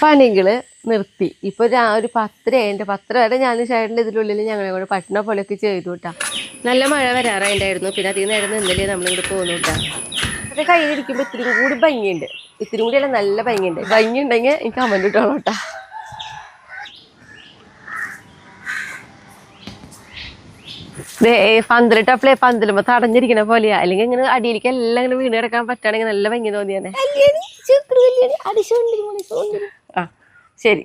പണികള് നിർത്തി. ഇപ്പൊ ഒരു 10 വരെ ഞാൻ ചേട്ടൻ്റെ ഇതിനുള്ളിൽ ഞങ്ങളെ കൂടെ പട്ടണ പോലെയൊക്കെ ചെയ്തു കേട്ടാ. നല്ല മഴ വരാറായിട്ടുണ്ടായിരുന്നു. പിന്നെ അതിൽ നേരം നിന്നില്ലേ നമ്മളിങ്ങോട്ട് പോകുന്നു കേട്ടാ. പക്ഷെ കയ്യിലിരിക്കുമ്പോൾ ഇത്തിരി കൂടി ഭംഗിയുണ്ട്. ഇത്തിരി കൂടിയല്ല, നല്ല ഭംഗിയുണ്ട്. ഭംഗി ഉണ്ടെങ്കിൽ എനിക്ക് കമന്റ് ഇട്ടോളൂ കേട്ടാ. പന്തലിട്ടപ്പളേ പന്തലുമ്പോ തടഞ്ഞിരിക്കണ പോലെയാ. അല്ലെങ്കിൽ ഇങ്ങനെ അടിയിലേക്ക് എല്ലാം ഇങ്ങനെ വീണ് കിടക്കാൻ പറ്റുകയാണെങ്കിൽ നല്ല ഭംഗി തോന്നിയാനെ. ആ ശരി,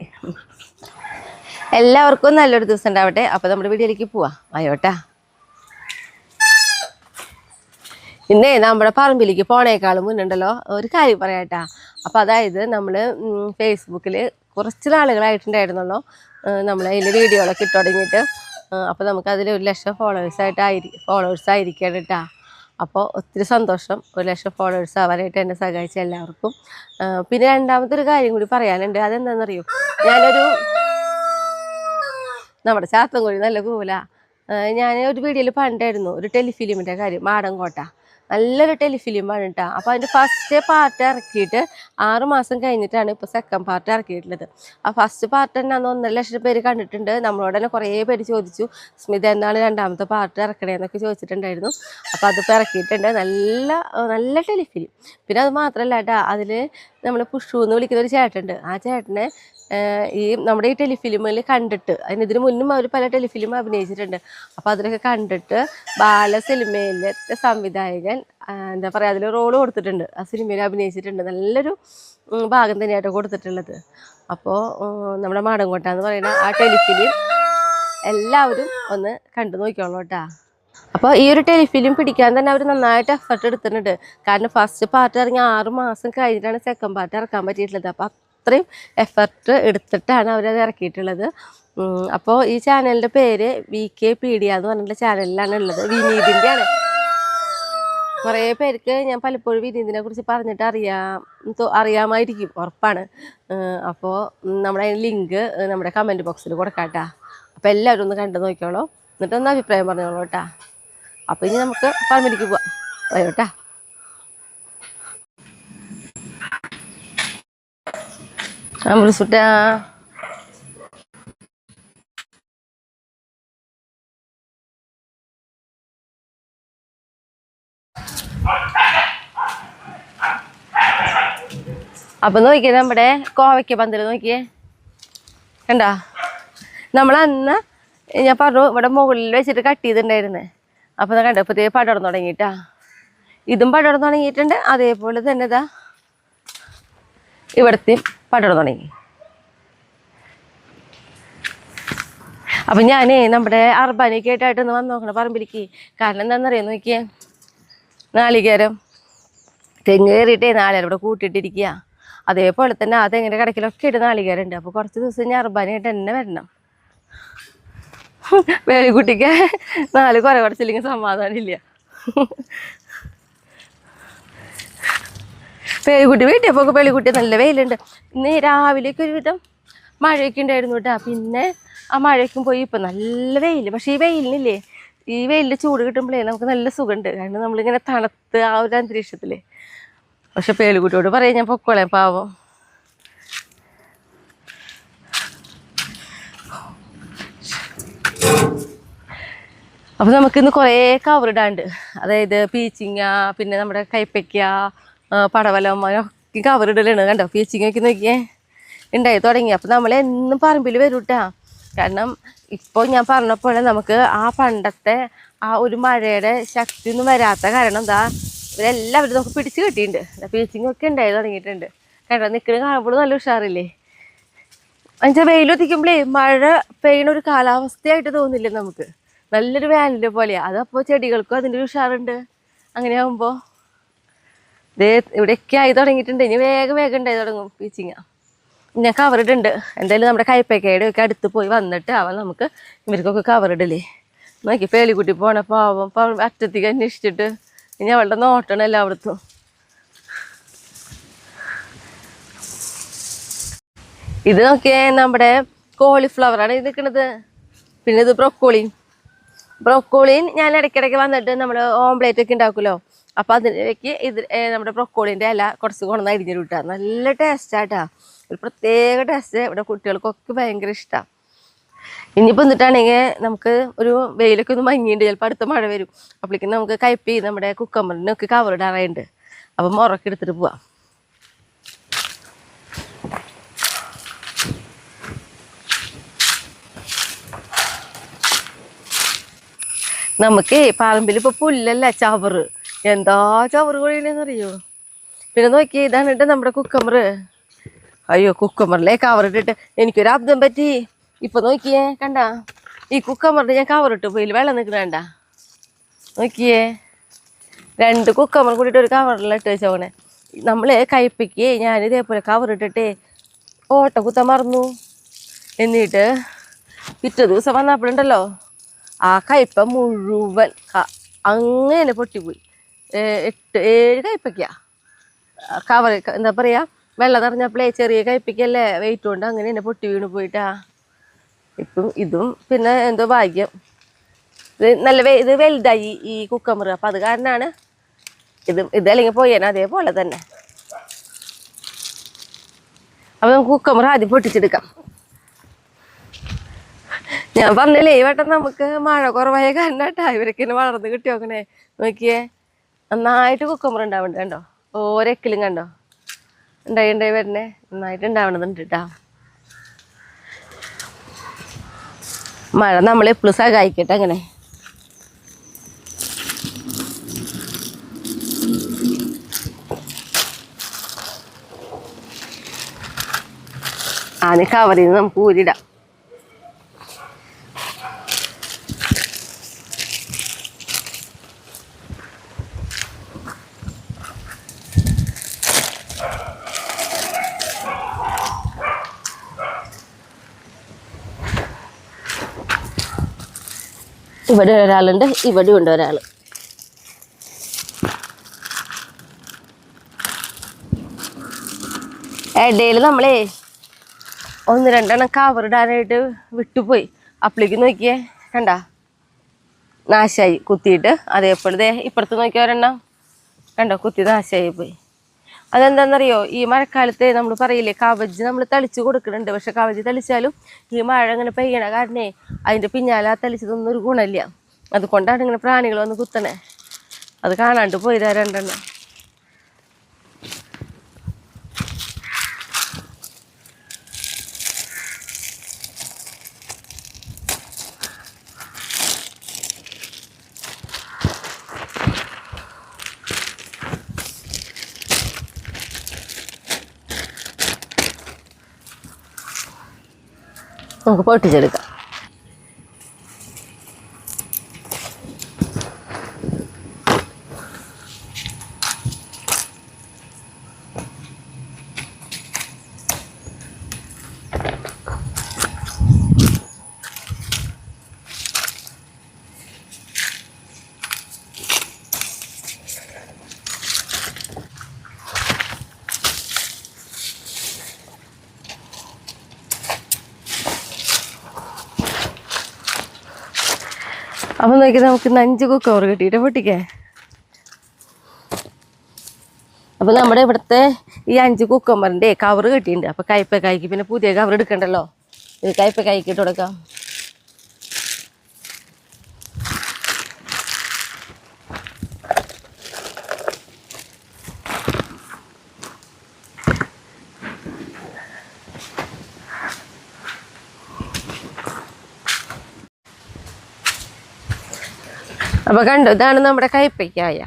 എല്ലാവർക്കും നല്ലൊരു ദിവസം ഉണ്ടാവട്ടെ. അപ്പൊ നമ്മുടെ വീഡിയോയിലേക്ക് പോവാ. ആയോട്ടാ. ഇന്നേ നമ്മുടെ പറമ്പിലേക്ക് പോണേക്കാളും മുന്നുണ്ടല്ലോ ഒരു കാര്യം പറയാട്ടാ. അപ്പൊ അതായത് നമ്മള് ഫേസ്ബുക്കില് കുറച്ച് നാളുകളായിട്ടുണ്ടായിരുന്നല്ലോ നമ്മളതിൽ വീഡിയോകളൊക്കെ ഇട്ട് തുടങ്ങിയിട്ട്. അപ്പോൾ നമുക്കതിൽ 1,00,000 ഫോളോവേഴ്സ് ആയിരിക്കണം കേട്ടോ. അപ്പോൾ ഒത്തിരി സന്തോഷം. 1,00,000 ഫോളോവേഴ്സ് ആവാനായിട്ട് എന്നെ സഹായിച്ച എല്ലാവർക്കും. പിന്നെ രണ്ടാമത്തെ ഒരു കാര്യം കൂടി പറയാനുണ്ട്. അതെന്താണെന്നറിയോ, നമ്മുടെ ചാത്തൻകോഴി നല്ല കൂല. ഞാൻ ഒരു വീഡിയോയിൽ പണ്ടായിരുന്നു ഒരു ടെലിഫിലിമിൻ്റെ കാര്യം, മാടൻകോട്ട. നല്ലൊരു ടെലിഫിലിമാണ് കേട്ടോ. അപ്പോൾ അതിൻ്റെ ഫസ്റ്റ് പാർട്ട് ഇറക്കിയിട്ട് 6 മാസം കഴിഞ്ഞിട്ടാണ് ഇപ്പോൾ സെക്കൻഡ് പാർട്ട് ഇറക്കിയിട്ടുള്ളത്. ആ ഫസ്റ്റ് പാർട്ട് തന്നെ അന്ന് 1,50,000 പേര് കണ്ടിട്ടുണ്ട്. നമ്മളോട് തന്നെ കുറേ പേര് ചോദിച്ചു, സ്മിത എന്നാണ് രണ്ടാമത്തെ പാർട്ട് ഇറക്കണേന്നൊക്കെ ചോദിച്ചിട്ടുണ്ടായിരുന്നു. അപ്പോൾ അതിപ്പോൾ ഇറക്കിയിട്ടുണ്ട്. നല്ല ടെലിഫിലിം. പിന്നെ അത് മാത്രമല്ല കേട്ടോ, അതിൽ നമ്മൾ പുഷു എന്ന് വിളിക്കുന്ന ഒരു ചേട്ടനുണ്ട്. ആ ചേട്ടനെ നമ്മുടെ ഈ ടെലിഫിലിമിൽ കണ്ടിട്ട്, ഇതിന് മുന്നും അവർ പല ടെലിഫിലിം അഭിനയിച്ചിട്ടുണ്ട്. അപ്പോൾ അതിലൊക്കെ കണ്ടിട്ട് ബാലസിനിമയിലത്തെ സംവിധായകൻ എന്താ പറയുക, അതിൽ റോള് കൊടുത്തിട്ടുണ്ട്. ആ സിനിമയിൽ അഭിനയിച്ചിട്ടുണ്ട്. നല്ലൊരു ഭാഗം തന്നെയായിട്ട് കൊടുത്തിട്ടുള്ളത്. അപ്പോൾ നമ്മുടെ മാടൻകോട്ട എന്ന് പറയുന്ന ആ ടെലിഫിലിം എല്ലാവരും ഒന്ന് കണ്ടു നോക്കിക്കോളൂ കേട്ടോ. അപ്പോൾ ഈ ഒരു ടെലിഫിലിം പിടിക്കാൻ തന്നെ അവർ നന്നായിട്ട് എഫർട്ട് എടുത്തിട്ടുണ്ട്. കാരണം ഫസ്റ്റ് പാർട്ട് ഇറങ്ങി 6 മാസം കഴിഞ്ഞിട്ടാണ് സെക്കൻഡ് പാർട്ട് ഇറക്കാൻ പറ്റിയിട്ടുള്ളത്. അപ്പോൾ അത്രയും എഫർട്ട് എടുത്തിട്ടാണ് അവരത് ഇറക്കിയിട്ടുള്ളത്. അപ്പോൾ ഈ ചാനലിൻ്റെ പേര് VKPD എന്ന് പറഞ്ഞിട്ടുള്ള ചാനലിലാണ് ഉള്ളത്. വിനീതിൻ്റെയാണ്. കുറേ പേർക്ക് ഞാൻ പലപ്പോഴും വിനീതിനെ കുറിച്ച് പറഞ്ഞിട്ട് അറിയാമായിരിക്കും, ഉറപ്പാണ്. അപ്പോൾ നമ്മുടെ അതിന് ലിങ്ക് നമ്മുടെ കമൻറ്റ് ബോക്സിൽ കൊടുക്കാം കേട്ടോ. അപ്പോൾ എല്ലാവരും ഒന്ന് കണ്ടു നോക്കിയോളൂ, എന്നിട്ടൊന്ന് അഭിപ്രായം പറഞ്ഞോളൂ കേട്ടോ. അപ്പോൾ ഇനി നമുക്ക് പറമ്പിലേക്ക് പോവാം. വയോട്ടാ. അമൃസുട്ടാ, അപ്പൊ നോക്കിയേ നമ്മുടെ കോവയ്ക്ക പന്തല് നോക്കിയേ, കണ്ടാ. നമ്മളന്ന് ഞാൻ പറഞ്ഞു ഇവിടെ മുകളിൽ വെച്ചിട്ട് കട്ട് ചെയ്തിട്ടുണ്ടായിരുന്നേ. അപ്പോൾ കണ്ടോ ഇപ്പോൾ പടർന്നു തുടങ്ങിയിട്ടാ. ഇതും പടർന്നു തുടങ്ങിയിട്ടുണ്ട്. അതേപോലെ തന്നെ ഇതാ ഇവിടത്തെയും പടർന്നു തുടങ്ങി. അപ്പം ഞാൻ നമ്മുടെ അർബാനിക്കായിട്ടൊന്ന് വന്ന് നോക്കണം പറമ്പിലേക്ക്. കാരണം എന്താണെന്നറിയാം, നോക്കിയേ, നാളികേരം തെങ്ങ് കയറിയിട്ടേ നാളികേരം ഇവിടെ കൂട്ടിയിട്ടിരിക്കുക. അതേപോലെ തന്നെ ആ തെങ്ങിൻ്റെ കിടക്കിലൊക്കെ ഇട്ട് നാളികേരം ഉണ്ട്. അപ്പോൾ കുറച്ച് ദിവസം ഞാൻ അർബാനിയായിട്ട് തന്നെ വരണം. വേളിക്കുട്ടിക്ക് 4 കുറെ കുറച്ചില്ലെങ്കിൽ സമാധാനമില്ല. പേളിക്കുട്ടി വീട്ടിൽ പോക്ക് പേളിക്കുട്ടി നല്ല വെയിലുണ്ട്. ഇന്ന് രാവിലേക്ക് ഒരുവിധം മഴയൊക്കെ ഉണ്ടായിരുന്നു കേട്ടോ. പിന്നെ ആ മഴയ്ക്കും പോയി ഇപ്പം നല്ല വെയിൽ. പക്ഷേ ഈ വെയിലിൻ്റെ ചൂട് കിട്ടുമ്പോഴേ നമുക്ക് നല്ല സുഖമുണ്ട്. കാരണം നമ്മളിങ്ങനെ തണുത്ത് ആ ഒരു അന്തരീക്ഷത്തിൽ. പക്ഷെ പേളിക്കുട്ടിയോട് പറയാം ഞാൻ പൊക്കോളാം, പാവം. അപ്പോൾ നമുക്കിന്ന് കുറേ കവറിടാണ്ട്, അതായത് പീച്ചിങ്ങ, പിന്നെ നമ്മുടെ കൈപ്പയ്ക്ക, പടവലം, ഒക്കെ കവറിടലാണ്. കണ്ടോ പീച്ചിങ്ങയൊക്കെ നോക്കിയേ ഉണ്ടായി തുടങ്ങി. അപ്പോൾ നമ്മൾ എന്നും പറമ്പിൽ വരും കേട്ടോ. കാരണം ഇപ്പോൾ ഞാൻ പറഞ്ഞപ്പോലെ നമുക്ക് ആ പണ്ടത്തെ ആ ഒരു മഴയുടെ ശക്തി ഒന്നും വരാത്ത കാരണം എന്താ, ഇവരെല്ലാവരും നമുക്ക് പിടിച്ച് കിട്ടിയിട്ടുണ്ട്. പീച്ചിങ്ങൊക്കെ ഉണ്ടായി തുടങ്ങിയിട്ടുണ്ട്. കണ്ടോ നിൽക്കുന്നത് കാണുമ്പോൾ നല്ല ഉഷാറില്ലേ. എന്നുവെച്ചാൽ വെയിലൊത്തിക്കുമ്പോഴേ മഴ പെയ്യണ ഒരു കാലാവസ്ഥയായിട്ട് തോന്നില്ലേ നമുക്ക്, നല്ലൊരു വേനല് പോലെയാണ്. അതപ്പോൾ ചെടികൾക്കും അതിൻ്റെ ഒരു ഉഷാറുണ്ട്. അങ്ങനെ ആകുമ്പോൾ ഇവിടെയൊക്കെ ആയി തുടങ്ങിയിട്ടുണ്ട്. ഇനി വേഗം ഉണ്ടായി തുടങ്ങും പീച്ചിങ്ങ. ഞാൻ കവറിടുണ്ട്. എന്തായാലും നമ്മുടെ കൈപ്പയ്ക്കയുടെ ഒക്കെ അടുത്ത് പോയി വന്നിട്ട് നമുക്ക് ഇവർക്കൊക്കെ കവറിടല്ലേ. നോക്കി പേളിക്കുട്ടി പോണ പാവം അറ്റത്തേക്ക് അന്വേഷിച്ചിട്ട് ഇനി അവളുടെ നോട്ടണം എല്ലായിടത്തും. ഇത് നോക്കിയേ നമ്മുടെ കോളിഫ്ലവറാണ് ഇത് നിൽക്കുന്നത്. പിന്നെ ഇത് ബ്രൊക്കോളിൻ ഞാൻ ഇടയ്ക്കിടയ്ക്ക് വന്നിട്ട് നമ്മൾ ഓംപ്ലേറ്റ് ഒക്കെ ഉണ്ടാക്കുമല്ലോ. അപ്പോൾ അതിലേക്ക് ഇത് നമ്മുടെ ബ്രൊക്കോളിൻ്റെ ഇല കുറച്ച് കൊണ്ടുവന്ന് അരിഞ്ഞിട്ട് കിട്ടുക. നല്ല ടേസ്റ്റാട്ടാ. ഒരു പ്രത്യേക ടേസ്റ്റ്. ഇവിടെ കുട്ടികൾക്കൊക്കെ ഭയങ്കര ഇഷ്ടമാണ്. ഇനിയിപ്പോൾ എന്നിട്ടാണെങ്കിൽ നമുക്ക് ഒരു വെയിലൊക്കെ ഒന്ന് മങ്ങിയുണ്ട്, ചിലപ്പോൾ അടുത്ത മഴ വരും. അപ്പോഴേക്കും നമുക്ക് കയ്പി നമ്മുടെ കുക്കമ്പറിനൊക്കെ കവർ ഇടാറായുണ്ട്. അപ്പം മുറൊക്കെ എടുത്തിട്ട് പോവാം. നമുക്ക് പറമ്പിൽ ഇപ്പോൾ പുല്ലല്ല, ചവറ്. എന്താ ചവറ് കൊഴിയണെന്നറിയോ? പിന്നെ നോക്കിയേ, ഇതാണ് കേട്ടോ നമ്മുടെ കുക്കമ്പർ. അയ്യോ, കുക്കമ്പറിലെ കവർ ഇട്ടിട്ട് എനിക്കൊരു അബദ്ധം പറ്റി. ഇപ്പം നോക്കിയേ, കണ്ട ഈ കുക്കമ്പറിൽ ഞാൻ കവറിട്ട് പോയി വെള്ളം നിൽക്കണ. നോക്കിയേ, 2 കുക്കമ്പർ കൂടിയിട്ട് ഒരു കവറിലിട്ട് വെച്ചോണേ. നമ്മൾ കയ്പ്പിക്ക് ഞാൻ ഇതേപോലെ കവറിട്ടിട്ട് ഓട്ട കുത്താൻ മറന്നു. എന്നിട്ട് പിറ്റേ ദിവസം വന്നപ്പോഴുണ്ടല്ലോ ആ കയ്പ മുഴുവൻ അങ്ങനെ പൊട്ടിപ്പോയി. 7 കയ്പയ്ക്കാ കവർ. എന്താ പറയുക, വെള്ളം നിറഞ്ഞപ്പോഴേ ചെറിയ കയ്പയ്ക്കല്ലേ, വെയിറ്റ് കൊണ്ട് അങ്ങനെ തന്നെ പൊട്ടി വീണ് പോയിട്ടാ. ഇപ്പം ഇതും പിന്നെ എന്തോ ഭാഗ്യം, ഇത് വലുതായി ഈ കുക്കമ്പർ. അപ്പം അത് കാരണമാണ് ഇത് അല്ലെങ്കിൽ പോയേനെ അതേപോലെ തന്നെ. അപ്പം നമുക്ക് കുക്കമ്പർ ആദ്യം പൊട്ടിച്ചെടുക്കാം. ഞാൻ പറഞ്ഞില്ലേ ഈ വട്ടം നമുക്ക് മഴ കുറവായ കാരണം കേട്ടാ ഇവരൊക്കെ ഇങ്ങനെ വളർന്ന് കിട്ടി നോക്കണേ. നോക്കിയേ, നന്നായിട്ട് കുക്കമ്പർ ഉണ്ടാവുന്നുണ്ട്. കണ്ടോ, ഓരെക്കിലും കണ്ടോ ഉണ്ടായി വരണേ, നന്നായിട്ട് ഉണ്ടാവണതുണ്ട് കേട്ടാ. മഴ നമ്മളെപ്പോഴും സഹായിക്കട്ടെ. അങ്ങനെ ആദ്യം കവറിൽ നിന്ന് നമുക്ക് ഊരിടാം. ഇവിടെ ഒരാളുണ്ട്, ഇവിടെ ഉണ്ട് ഒരാൾ. ഇടയിൽ നമ്മളേ 1-2 കവറിടാനായിട്ട് വിട്ടുപോയി. അപ്പളേക്ക് നോക്കിയേ, കണ്ട നാശമായി കുത്തിയിട്ട്. അതേപോലെ ഇപ്പുറത്ത് നോക്കിയ ഒരെണ്ണം കണ്ടോ കുത്തി നാശമായി പോയി. അതെന്താണെന്നറിയോ, ഈ മഴക്കാലത്ത് നമ്മൾ പറയില്ലേ കവച് നമ്മൾ തളിച്ച് കൊടുക്കുന്നുണ്ട്. പക്ഷെ കവച് തളിച്ചാലും ഈ മഴ ഇങ്ങനെ പെയ്യണ കാരണേ അതിൻ്റെ പിന്നാലെ തളിച്ചതൊന്നും ഒരു ഗുണമില്ല. അതുകൊണ്ടാണ് ഇങ്ങനെ പ്രാണികൾ വന്ന് കുത്തണേ. അത് കാണാണ്ട് പോയതാ 2 നമുക്ക് പൊട്ടിച്ചെടുക്കാം. അപ്പം നോക്കി നമുക്ക് 5 കുക്കവർ കിട്ടിയിട്ട് പൊട്ടിക്കേ. അപ്പം നമ്മുടെ ഇവിടുത്തെ ഈ 5 കുക്കമ്പറിൻ്റെ കവർ കിട്ടിയിട്ടുണ്ട്. അപ്പം കയ്പക്കായ്ക്ക് പിന്നെ പുതിയ കവർ എടുക്കണ്ടല്ലോ, ഇത് കയ്പക്കായ്ക്ക് ഇട്ട് കൊടുക്കാം. അപ്പോൾ കണ്ടോ, ഇതാണ് നമ്മുടെ കയ്പയ്ക്കായ.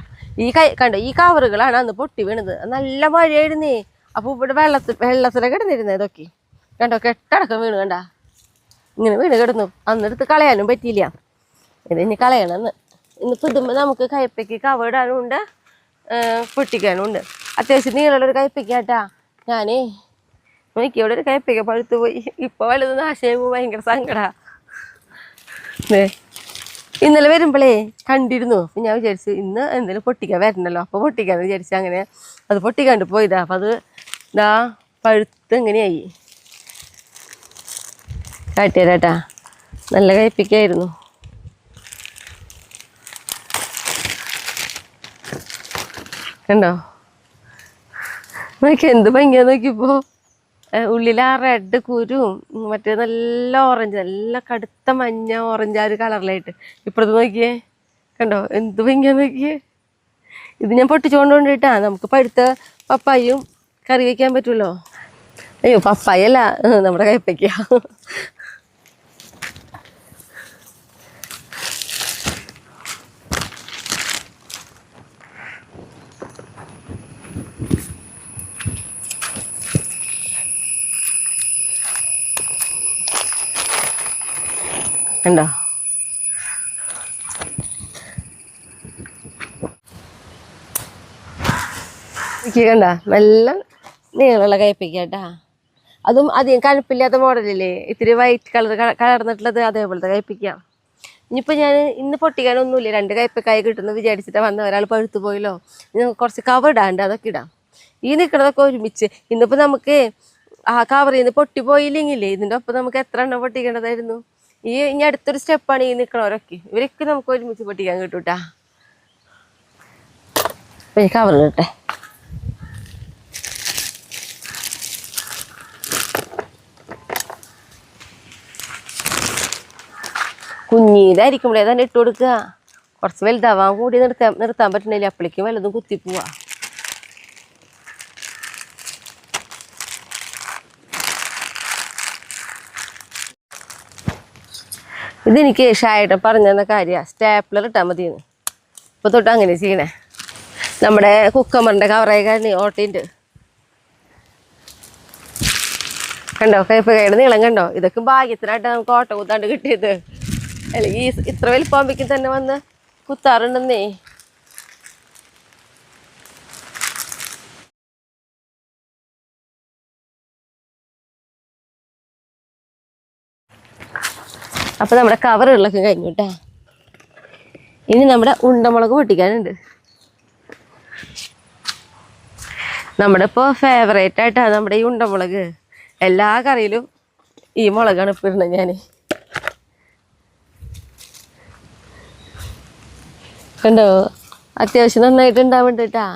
കണ്ടോ ഈ കവറുകളാണ് അന്ന് പൊട്ടി വീണത്. നല്ല മഴയായിരുന്നേ. അപ്പോൾ ഇവിടെ വെള്ളത്തിലെ കിടന്നിരുന്നേ. ഇതൊക്കെ കണ്ടോ കെട്ടടക്കം വീണ്. കണ്ട ഇങ്ങനെ വീണ് കിടന്നു. അന്നെടുത്ത് കളയാനും പറ്റിയില്ല. ഇത് ഇനി കളയണമെന്ന്. ഇന്നിപ്പോൾ ഇതുമ്പോൾ നമുക്ക് കയ്പയ്ക്ക് കവറിടാനും ഉണ്ട്, പൊട്ടിക്കാനും ഉണ്ട്. അത്യാവശ്യം നീളമുള്ളൊരു കയ്പയ്ക്കാട്ടാ. ഞാനേ നോക്കി ഇവിടെ ഒരു കയ്പയ്ക്ക പഴുത്ത് പോയി. ഇപ്പോൾ വലുത് നാശമായി പോകുമ്പോൾ ഭയങ്കര സങ്കടമാണ്. ഇന്നലെ വരുമ്പോഴേ കണ്ടിരുന്നു. അപ്പം ഞാൻ വിചാരിച്ചു ഇന്ന് എന്തെങ്കിലും പൊട്ടിക്കാൻ വരണല്ലോ, അപ്പോൾ പൊട്ടിക്കാന്ന് വിചാരിച്ചു. അങ്ങനെ അത് പൊട്ടിക്കാണ്ട് പോയതാ. അപ്പം അത് ഇതാ പഴുത്ത് എങ്ങനെയായി. കാട്ടിയരാട്ടാ, നല്ല കയ്പിക്കായിരുന്നു. കണ്ടോ നോക്കി എന്ത് ഭംഗിയാ നോക്കിയപ്പോ. ഉള്ളിൽ ആ റെഡ് കുരുവും മറ്റേ നല്ല ഓറഞ്ച്, നല്ല കടുത്ത മഞ്ഞ ഓറഞ്ച് ആ ഒരു കളറിലായിട്ട്. ഇപ്പുറത്ത് നോക്കിയേ, കണ്ടോ എന്ത് ഭംഗിയാന്ന് നോക്കിയേ. ഇത് ഞാൻ പൊട്ടിച്ചുകൊണ്ടുകൊണ്ടിട്ടാ നമുക്ക് പഴുത്ത പപ്പായും കറി വയ്ക്കാൻ പറ്റുമല്ലോ. അയ്യോ പപ്പായ അല്ല, നമ്മുടെ കയ്പ്പയ്ക്ക. കണ്ടോ കണ്ട നല്ല നീളമുള്ള കയ്പ്പയ്ക്കാട്ടാ. അതും അധികം കഴുപ്പില്ലാത്ത മോഡലില്ലേ, ഇത്തിരി വൈറ്റ് കളർ കലർന്നിട്ടുള്ളത്, അതേപോലത്തെ കയ്പ്പിക്കാം. ഇനിയിപ്പോൾ ഞാൻ ഇന്ന് പൊട്ടിക്കാനൊന്നുമില്ല, 2 കയ്പ്പക്കായ കിട്ടുമെന്ന് വിചാരിച്ചിട്ട് വന്ന ഒരാൾ പഴുത്തു പോയല്ലോ. കുറച്ച് കവർ ഇടാണ്ട് അതൊക്കെ ഇടാം. ഈ നിൽക്കണതൊക്കെ ഒരുമിച്ച് ഇന്നിപ്പോൾ നമുക്ക് ആ കവറിൽ നിന്ന് പൊട്ടിപ്പോയില്ലെങ്കിലേ ഇതിൻ്റെ ഒപ്പം നമുക്ക് എത്ര എണ്ണം പൊട്ടിക്കേണ്ടതായിരുന്നു. ഇനി അടുത്തൊരു സ്റ്റെപ്പാണ് ഈ നിൽക്കണവരൊക്കെ, ഇവരൊക്കെ നമുക്ക് ഒരുമിച്ച് പൊട്ടിക്കാൻ കിട്ടൂട്ടാ. അപ്പം ഈ കവർ ഇടട്ടെ. കുഞ്ഞീതായിരിക്കുമ്പോഴേ തന്നെ ഇട്ട് കൊടുക്കുക. കുറച്ച് വലുതാവാൻ കൂടി നിർത്താൻ പറ്റണില്ല, അപ്പോഴേക്കും വല്ലതും കുത്തിപ്പോവാ. ഇതെനിക്ക് ഷായേട്ടൻ പറഞ്ഞു തന്ന കാര്യമാണ്, സ്റ്റാപ്ലർ ഇട്ടാൽ മതിയെന്ന്. ഇപ്പോൾ തൊട്ട് അങ്ങനെ ചെയ്യണേ. നമ്മുടെ കുക്കമ്പറിൻ്റെ കവറായി കഴിഞ്ഞ് ഓട്ടയുണ്ട്. കണ്ടോ കയ്പ്പയുടെ നീളം കണ്ടോ. ഇതൊക്കെ ഭാഗ്യത്തിനായിട്ട് നമുക്ക് ഓട്ട കുത്താണ്ട് കിട്ടിയത്, അല്ലെങ്കിൽ ഇത്ര വലിപ്പാകുമ്പോഴേക്കും തന്നെ വന്ന് കുത്താറുണ്ടെന്നേ. അപ്പം നമ്മുടെ കവറുകളൊക്കെ കഴിഞ്ഞു കേട്ടോ. ഇനി നമ്മുടെ ഉണ്ടമുളക് പൊട്ടിക്കാനുണ്ട്. നമ്മുടെ ഇപ്പോൾ ഫേവറേറ്റ് ആയിട്ടാണ് നമ്മുടെ ഈ ഉണ്ടമുളക്. എല്ലാ കറിയിലും ഈ മുളകാണ് ഇപ്പോൾ ഇടുന്നത് ഞാൻ. കണ്ടോ അത്യാവശ്യം നന്നായിട്ട് ഉണ്ടാവുന്നുണ്ട് കേട്ടാ.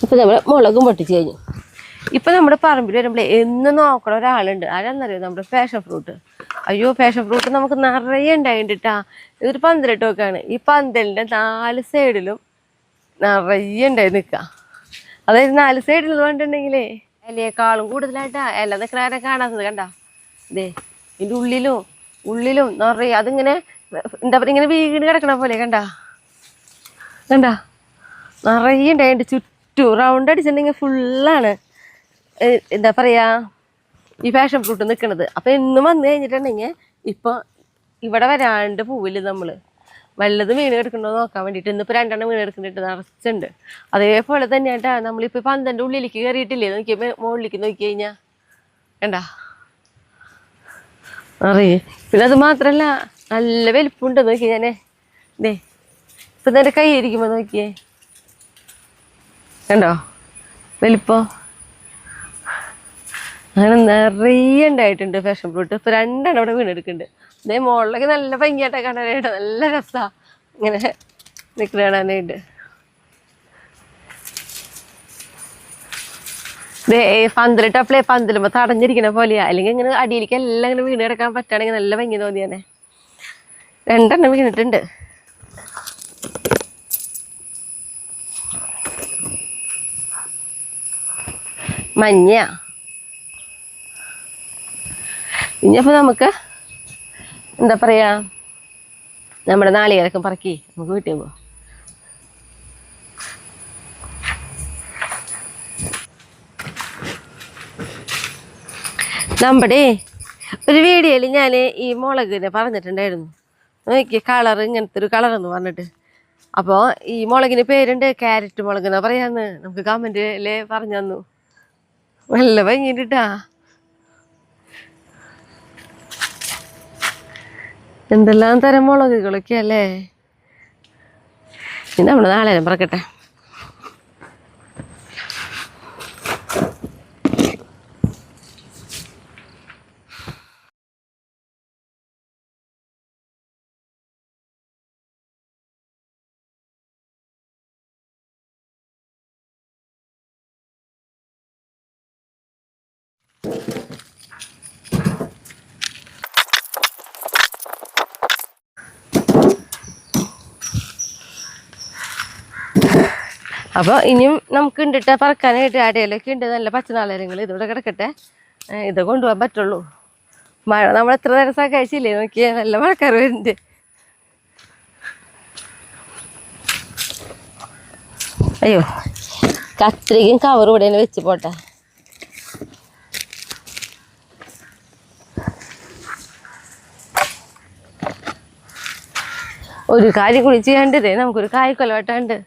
ഇപ്പം നമ്മൾ മുളകും പൊട്ടിച്ച് കഴിഞ്ഞു. ഇപ്പം നമ്മുടെ പറമ്പിൽ വരുമ്പോൾ എന്ന് നോക്കണ ഒരാളുണ്ട്, ആരാന്നറിയോ, നമ്മുടെ പാഷൻ ഫ്രൂട്ട്. അയ്യോ പാഷൻ ഫ്രൂട്ട് നമുക്ക് നിറയെ ഉണ്ടായിട്ടാ. ഇതൊരു പന്തലിട്ട് വെക്കാണ്. ഈ പന്തലിൻ്റെ 4 സൈഡിലും നിറയെ ഉണ്ടായി നിൽക്കുക. അതായത് 4 സൈഡിൽ വേണ്ടിട്ടുണ്ടെങ്കിലേ ഇലയേക്കാളും കൂടുതലായിട്ടാ ഇല നിൽക്കണ കാണാത്തത്. കണ്ട ഇതേ ഇതിൻ്റെ ഉള്ളിലും നിറയെ അതിങ്ങനെ എന്താ പറയുക, ഇങ്ങനെ വീട് കിടക്കണ പോലെ കണ്ട നിറയെ ഉണ്ടായിട്ട് ചുറ്റും റൗണ്ട് അടിച്ചിട്ടുണ്ടെങ്കിൽ ഫുള്ളാണ് എന്താ പറയുക ഈ പാഷൻ ഫ്രൂട്ട് നിൽക്കണത്. അപ്പോൾ എന്നും വന്നു കഴിഞ്ഞിട്ടുണ്ടെങ്കിൽ ഇപ്പോൾ ഇവിടെ വരാണ്ട് പോവില്ല. നമ്മൾ വല്ലതും വീണ് കിടക്കണോ നോക്കാൻ വേണ്ടിയിട്ട് ഇന്നിപ്പോൾ 2 എണ്ണം വീണ് കിടക്കുന്നുണ്ട്, നിറച്ചുണ്ട്. അതേപോലെ തന്നെയാട്ടാ നമ്മളിപ്പോൾ പന്തൻ്റെ ഉള്ളിലേക്ക് കയറിയിട്ടില്ലേ, നോക്കിയപ്പോൾ മുകളിലേക്ക് നോക്കി കഴിഞ്ഞാൽ കണ്ടാ അറിയേ. പിന്നെ അത് മാത്രമല്ല നല്ല വലിപ്പമുണ്ട്. നോക്കി ഞാനേ ഇതേ ഇപ്പം എൻ്റെ കൈ ഇരിക്കുമ്പോൾ നോക്കിയേ കണ്ടോ വലിപ്പം. അങ്ങനെ നിറയെ ഉണ്ടായിട്ടുണ്ട് പാഷൻ ഫ്രൂട്ട്. ഇപ്പോൾ 2 എണ്ണം ഇവിടെ വീണെടുക്കുന്നുണ്ട്. അതേ മുകളിലൊക്കെ നല്ല ഭംഗിയായിട്ടൊക്കെ കാണാനായിട്ട് നല്ല രസമാണ് ഇങ്ങനെ നിൽക്കുന്ന കാണാനായിട്ട്. പന്തലിട്ടപ്പോഴേ പന്തലുമ്പോൾ തടഞ്ഞിരിക്കണ പോലെയാ. അല്ലെങ്കിൽ ഇങ്ങനെ അടിയിലേക്ക് എല്ലാം ഇങ്ങനെ വീണ് കിടക്കാൻ പറ്റുകയാണെങ്കിൽ നല്ല ഭംഗി തോന്നിയാനെ. 2 എണ്ണം വീണിട്ടുണ്ട്. മഞ്ഞ. ഇനിയപ്പോൾ നമുക്ക് എന്താ പറയുക, നമ്മുടെ നാളികേരൊക്കെ പറക്കി നമുക്ക് വീട്ടിൽ പോകാം. നമ്മുടെ ഒരു വീഡിയോയിൽ ഞാൻ ഈ മുളകിനെ പറഞ്ഞിട്ടുണ്ടായിരുന്നു. നോക്കി കളർ ഇങ്ങനത്തെ ഒരു കളറെന്ന് പറഞ്ഞിട്ട്. അപ്പോൾ ഈ മുളകിന് പേരുണ്ട് ക്യാരറ്റ് മുളക് എന്നാ പറയാന്ന് നമുക്ക് കമൻറ്റില് പറഞ്ഞു തന്നു. നല്ല ഭംഗിട്ടാ. എന്തെല്ലാം തരം മുളകുകളൊക്കെ അല്ലേ. ഇനി നമ്മൾ നാളെ പറക്കട്ടെ. അപ്പോൾ ഇനിയും നമുക്ക് ഉണ്ടിട്ട് പറക്കാനായിട്ട് അടയിലൊക്കെ ഉണ്ട് നല്ല പച്ചനാളരങ്ങൾ. ഇതിവിടെ കിടക്കട്ടെ, ഇത് കൊണ്ടുപോകാൻ പറ്റുള്ളൂ. മഴ നമ്മൾ എത്ര നേരം സഹായിച്ചില്ലേ നോക്കിയാ, നല്ല മഴക്കാർ വരുന്നുണ്ട്. അയ്യോ കത്രികയും കവർ ഇവിടെ വെച്ച് പോട്ടെ. ഒരു കാര്യം കൂടി ചെയ്യാണ്ടതേ, നമുക്കൊരു കായ്ക്കൊല വെട്ടാണ്ട്.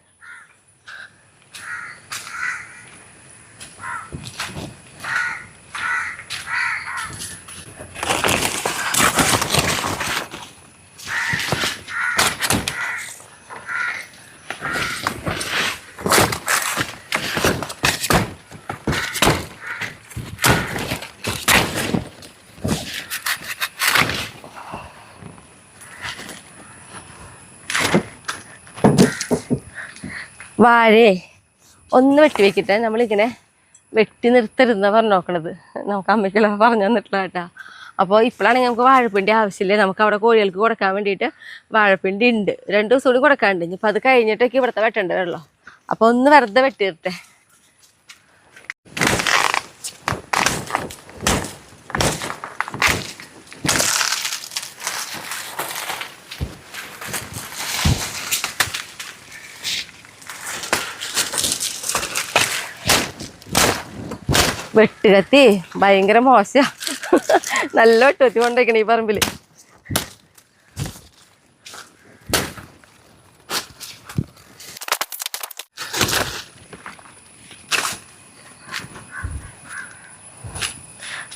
വാഴേ ഒന്ന് വെട്ടി വെക്കിട്ടെ, നമ്മളിങ്ങനെ വെട്ടി നിർത്തരുതെന്നാ പറഞ്ഞു നോക്കണത്. നമുക്ക് അമ്മയ്ക്കുള്ള പറഞ്ഞു തന്നിട്ടുള്ള കേട്ടാ. അപ്പോൾ ഇപ്പോഴാണെങ്കിൽ നമുക്ക് വാഴപ്പിണ്ടി ആവശ്യമില്ലേ. നമുക്ക് അവിടെ കോഴികൾക്ക് കൊടുക്കാൻ വേണ്ടിയിട്ട് വാഴപ്പിണ്ടി ഉണ്ട്. 2 ദിവസം കൂടി കൊടുക്കാനുണ്ട്. ഇനിയിപ്പോൾ അത് കഴിഞ്ഞിട്ടൊക്കെ ഇവിടുത്തെ വെട്ടേണ്ടതുള്ളൂ. അപ്പോൾ ഒന്ന് വെറുതെ വെട്ടി നിർത്തേ. വെട്ടുകത്തി ഭയങ്കര മോശ. നല്ല വെട്ടുകത്തി കൊണ്ടിരിക്കണ ഈ പറമ്പിൽ.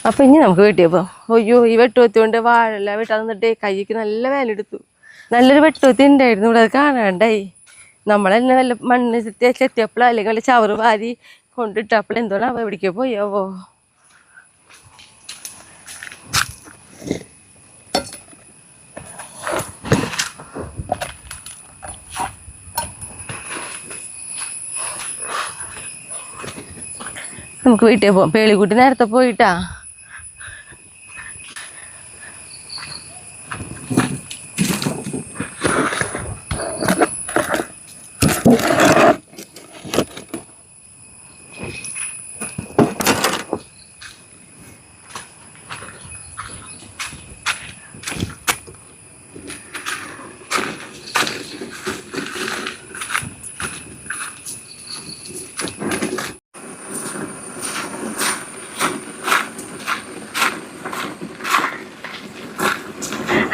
അപ്പം ഇനി നമുക്ക് വെട്ടിയപ്പോൾ അയ്യോ ഈ വെട്ടുകത്തി കൊണ്ട് വാഴല്ല വെട്ടാൻ നിന്നിട്ട് കൈക്ക് നല്ല വേല എടുത്തു. നല്ലൊരു വെട്ടുകത്തി ഉണ്ടായിരുന്നു ഇവിടെ, അത് കാണാണ്ടായി. നമ്മളെന്നെ വല്ല മണ്ണ് ചെത്തിയപ്പോഴോ അല്ലെങ്കിൽ വല്ല ചവറ് വാരി കൊണ്ടിട്ടപ്പോൾ എന്തോണാ എവിടേക്കോ പോയാവോ. നമുക്ക് വീട്ടിൽ പോവാം. പേളിക്കുട്ടി നേരത്തെ പോയിട്ടാ.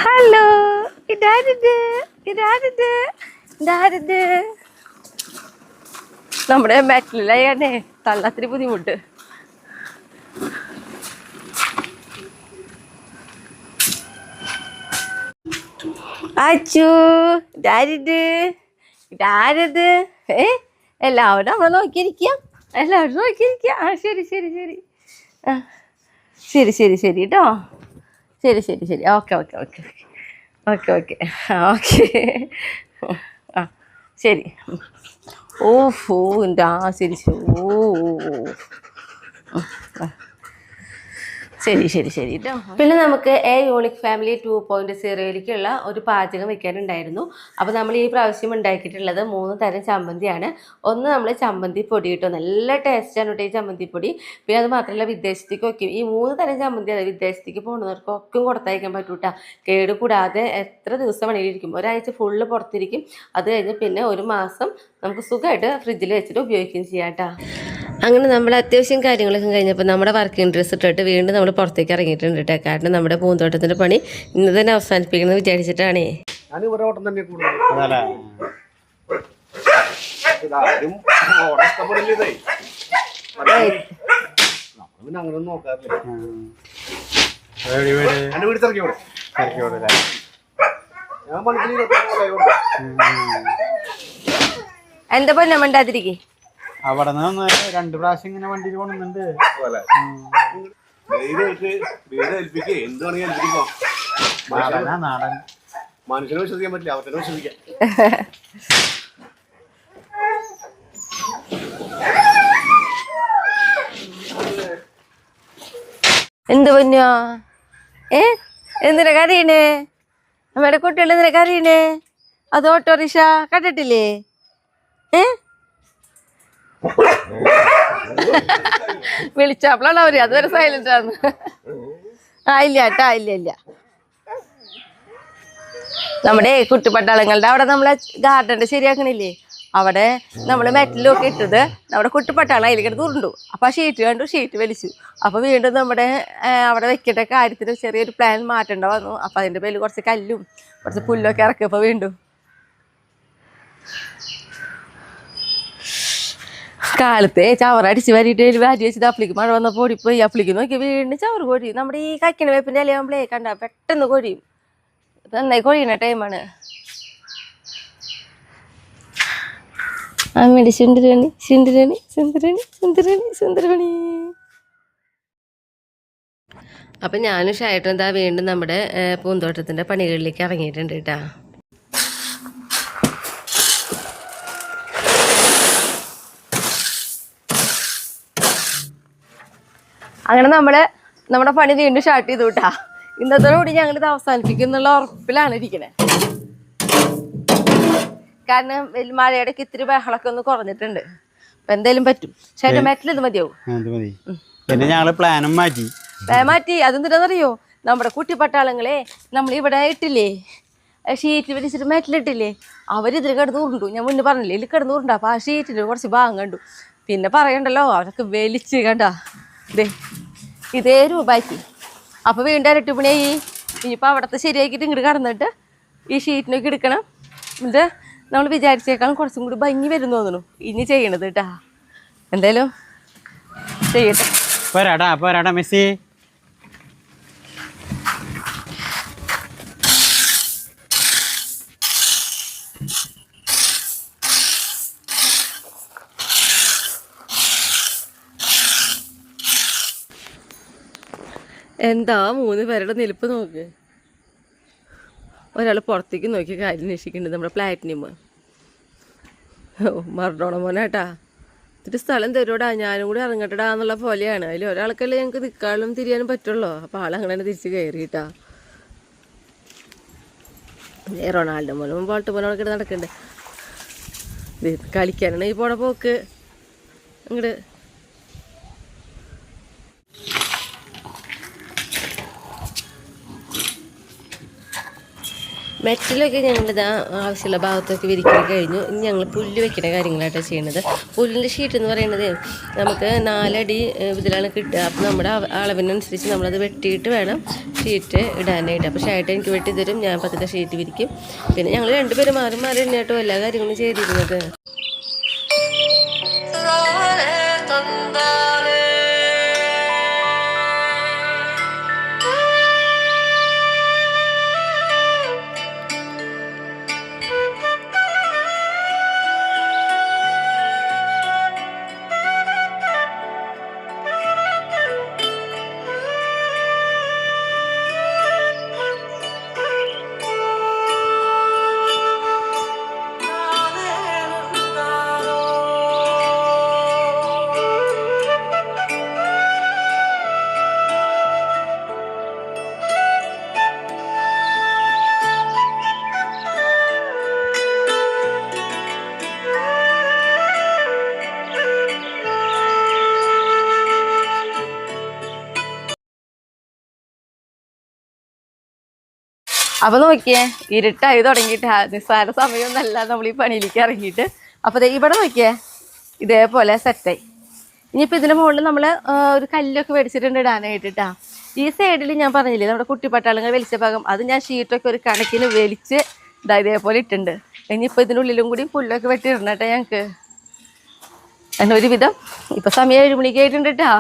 ഹലോ, ഇതാരത് നമ്മുടെ മെറ്റലാണേ തള്ളാത്തിരി ബുദ്ധിമുട്ട്. അച്ചു ഇതാരത് എല്ലാവരും നമ്മളെ നോക്കിയിരിക്കാം. ആ ശരി ശരി ശരി. ആ ശരി ശരി ശരി കേട്ടോ. ശരി ശരി ശരി. Okay okay okay okay okay ആ ഓക്കെ ആ ശരി. ഓഹോ എൻ്റെ ആ ശരി ശരി. ശരി ശരി ശരി കേട്ടോ. പിന്നെ നമുക്ക് എ യൂണിക് ഫാമിലി 2.0യിലേക്കുള്ള ഒരു പാചകം വെക്കാനുണ്ടായിരുന്നു. അപ്പോൾ നമ്മൾ ഈ പ്രാവശ്യം ഉണ്ടാക്കിയിട്ടുള്ളത് 3 തരം ചമ്മന്തിയാണ്. ഒന്ന് നമ്മൾ ചമ്മന്തി പൊടി കിട്ടും, നല്ല ടേസ്റ്റാണ് കേട്ടോ ഈ ചമ്മന്തിപ്പൊടി. പിന്നെ അത് മാത്രമല്ല വിദേശത്തേക്ക് വയ്ക്കും. ഈ 3 തരം ചമ്മന്തി അത് വിദേശത്തേക്ക് പോകുന്നവർക്കൊക്കെ കൊടുത്തയക്കാൻ പറ്റൂട്ടാ. കേട് കൂടാതെ എത്ര ദിവസം വേണമെങ്കിലും, ഒരാഴ്ച ഫുള്ള് പുറത്തിരിക്കും. അത് കഴിഞ്ഞ് പിന്നെ 1 മാസം നമുക്ക് സുഖമായിട്ട് ഫ്രിഡ്ജിൽ വെച്ചിട്ട് ഉപയോഗിക്കുകയും ചെയ്യാം കേട്ടോ. അങ്ങനെ നമ്മൾ അത്യാവശ്യം കാര്യങ്ങളൊക്കെ കഴിഞ്ഞപ്പോൾ നമ്മുടെ വർക്കിംഗ് ഡ്രസ്സ് ഇട്ടിട്ട് വീണ്ടും നമ്മൾ പുറത്തേക്ക് ഇറങ്ങിയിട്ടുണ്ട് കേട്ടോ. കാരണം നമ്മുടെ പൂന്തോട്ടത്തിൻ്റെ പണി ഇന്ന് തന്നെ അവസാനിപ്പിക്കണമെന്ന് വിചാരിച്ചിട്ടാണേ. എന്താ പൊന്നെ മണ്ടാതിരിക്കേ അവിടെ നിന്ന് 2 പ്രാവശ്യം ഇങ്ങനെ വണ്ടിയിൽ കൊണ്ടുണ്ട്. നാടൻ മനുഷ്യനെ വിശ്വസിക്കാൻ പറ്റില്ല, അവരെ വിശ്വസിക്കാം. എന്ത് പൊന്നോ എന്തിനാ കരയണേ? നമ്മുടെ കുട്ടികൾ എന്തിനാ കരയണേ? അത് ഓട്ടോറിക്ഷ കണ്ടിട്ടില്ലേ? വിളിച്ചപ്പോഴാണ് അവര് അതുവരെ സൈലന്റ് ആണ്. ഇല്ല കേട്ടാ, ഇല്ല. നമ്മുടെ കുട്ടിപ്പട്ടാളങ്ങളുടെ അവിടെ നമ്മളെ ഗാർഡന്റെ ശരിയാക്കണില്ലേ, അവിടെ നമ്മൾ മെറ്റലൊക്കെ ഇട്ടത് നമ്മുടെ കുട്ടിപ്പട്ടാളം അതിൽ കിടന്ന് ഉരുണ്ടു. അപ്പൊ ആ ഷീറ്റ് കണ്ടു, ഷീറ്റ് വലിച്ചു. അപ്പൊ വീണ്ടും നമ്മുടെ അവിടെ വെക്കേണ്ട കാര്യത്തിന് ചെറിയൊരു പ്ലാൻ മാറ്റേണ്ട വന്നു. അപ്പൊ അതിന്റെ പേരിൽ കുറച്ച് കല്ലും കുറച്ച് പുല്ലൊക്കെ ഇറക്കിയപ്പോ വീണ്ടും കാലത്തെ ചവറടിച്ച് വരിയിട്ട് വാരി വെച്ചത് അപ്പളിക്ക് മഴ വന്നപ്പോൾ ഓടിപ്പോയി. അപ്പളിക്ക് നോക്കി വീണ്ടും ചവറ് കൊഴി. നമ്മുടെ ഈ കക്കിന് വേപ്പിൻ്റെ ഇലയാകുമ്പോഴേ കണ്ട പെട്ടെന്ന് കൊഴിയും. നന്നായി കൊഴിയണ ടൈമാണ്. അമ്മയുടെ സുന്ദരണി സുന്ദരണി സുന്ദരണി സുന്ദരണി സുന്ദരണി. അപ്പം ഞാനും ഷായിട്ടും എന്താ വീണ്ടും നമ്മുടെ പൂന്തോട്ടത്തിൻ്റെ പണികളിലേക്ക് ഇറങ്ങിയിട്ടുണ്ട് കേട്ടാ. അങ്ങനെ നമ്മുടെ പണി വീണ്ടും സ്റ്റാർട്ട് ചെയ്തു കേട്ടാ. ഇന്നത്തോടുകൂടി ഞങ്ങളിത് അവസാനിപ്പിക്കും എന്നുള്ള ഉറപ്പിലാണ് ഇരിക്കണേ. കാരണം മഴയുടെ ഇത്തിരി ബഹളൊക്കെ ഒന്ന് കുറഞ്ഞിട്ടുണ്ട്. അപ്പൊ എന്തായാലും പറ്റും. പക്ഷേ മെറ്റൽ ഇത് മതിയാവും. മാറ്റി അതെന്തിനാന്നറിയോ, നമ്മുടെ കുട്ടിപ്പട്ടാളങ്ങളെ നമ്മൾ ഇവിടെ ഇട്ടില്ലേ, ഷീറ്റ് വലിച്ചിട്ട് മെറ്റലിട്ടില്ലേ, അവരിതിൽ കിടന്ന് ഉരുണ്ടു. ഞാൻ മുന്നേ പറഞ്ഞില്ലേ, ഇതിൽ കിടന്ന് ഉരുണ്ടു. അപ്പൊ ആ ഷീറ്റിൽ കുറച്ച് ഭാഗം കണ്ടു. പിന്നെ പറയണ്ടല്ലോ, അവരൊക്കെ വലിച്ച് കണ്ടാ ഇതേ രൂപമാക്കി. അപ്പോൾ വീണ്ടും ഇരട്ടിപ്പണിയായി. ഇനിയിപ്പോൾ അവിടുത്തെ ശരിയാക്കിയിട്ട് ഇങ്ങോട്ട് കടന്നിട്ട് ഈ ഷീറ്റിനൊക്കെ എടുക്കണം. എന്നിട്ട് നമ്മൾ വിചാരിച്ചേക്കാളും കുറച്ചും കൂടി ഭംഗി വരും തോന്നുന്നു ഇനി ചെയ്യണത് കേട്ടാ. എന്തായാലും ചെയ്യട്ടെ. പോരാടാ മെസ്സി. എന്താ 3 പേരുടെ നിൽപ്പ് നോക്ക്. ഒരാൾ പുറത്തേക്ക് നോക്കി കാര്യം അന്വേഷിക്കുന്നുണ്ട്, നമ്മുടെ പ്ലാറ്റിനിയം. മറഡോണ മോനാട്ടാ, ഇത്തിരി സ്ഥലം തരുമോടാ, ഞാനും കൂടി ഇറങ്ങട്ടടാ എന്നുള്ള പോലെയാണ്. അതിൽ ഒരാൾക്കല്ലേ ഞങ്ങൾക്ക് നിൽക്കാനും തിരിയാനും പറ്റുള്ളൂ. അപ്പോൾ ആളങ്ങനെ തന്നെ തിരിച്ച് കയറിയിട്ടാ. റൊണാൾഡോ മോനും ബോൾട്ട് മോനോടൊക്കെ നടക്കണ്ടേ, കളിക്കാനാണ് ഈ പോണ പോക്ക്. അങ്ങോട്ട് മെറ്റലൊക്കെ ഞങ്ങളിതാ ആവശ്യമുള്ള ഭാഗത്തൊക്കെ വിരിക്കൽ കഴിഞ്ഞു. ഇനി ഞങ്ങൾ പുല്ല് വെക്കുന്ന കാര്യങ്ങളായിട്ടാണ് ചെയ്യുന്നത്. പുല്ലിൻ്റെ ഷീറ്റ് എന്ന് പറയുന്നത് നമുക്ക് 4 അടി ഇതിലാണ് കിട്ടുക. അപ്പോൾ നമ്മുടെ അളവിനനുസരിച്ച് നമ്മളത് വെട്ടിയിട്ട് വേണം ഷീറ്റ് ഇടാനായിട്ട്. അപ്പോൾ ഷായിട്ട് എനിക്ക് വെട്ടി തരും, ഞാൻ 10 ഷീറ്റ് വിരിക്കും. പിന്നെ ഞങ്ങൾ 2 പേര് മാറി മാറി തന്നെയാട്ടോ എല്ലാ കാര്യങ്ങളും ചെയ്തിരുന്നത്. അപ്പോൾ നോക്കിയേ, ഇരുട്ടായി തുടങ്ങിയിട്ട് നിസ്സാര സമയമൊന്നല്ല നമ്മൾ ഈ പണിയിലേക്ക് ഇറങ്ങിയിട്ട്. അപ്പോൾ ഇവിടെ നോക്കിയേ, ഇതേപോലെ സെറ്റായി. ഇനിയിപ്പോൾ ഇതിൻ്റെ മുകളിൽ നമ്മൾ ഒരു കല്ലൊക്കെ മേടിച്ചിട്ടുണ്ട് ഇടാനായിട്ട് കേട്ടോ. ഈ സൈഡിൽ ഞാൻ പറഞ്ഞില്ലേ നമ്മുടെ കുട്ടിപ്പട്ടാളങ്ങൾ വലിച്ച ഭാഗം, അത് ഞാൻ ഷീറ്റൊക്കെ ഒരു കണക്കിന് വലിച്ച് ഇതേപോലെ ഇട്ടുണ്ട്. ഇനിയിപ്പോൾ ഇതിനുള്ളിലും കൂടി പുല്ലൊക്കെ വെട്ടിയിടണം കേട്ടോ ഞങ്ങൾക്ക്. അങ്ങനെ ഒരുവിധം ഇപ്പം സമയം 7 മണിക്ക് ആയിട്ടുണ്ട് കേട്ടോ.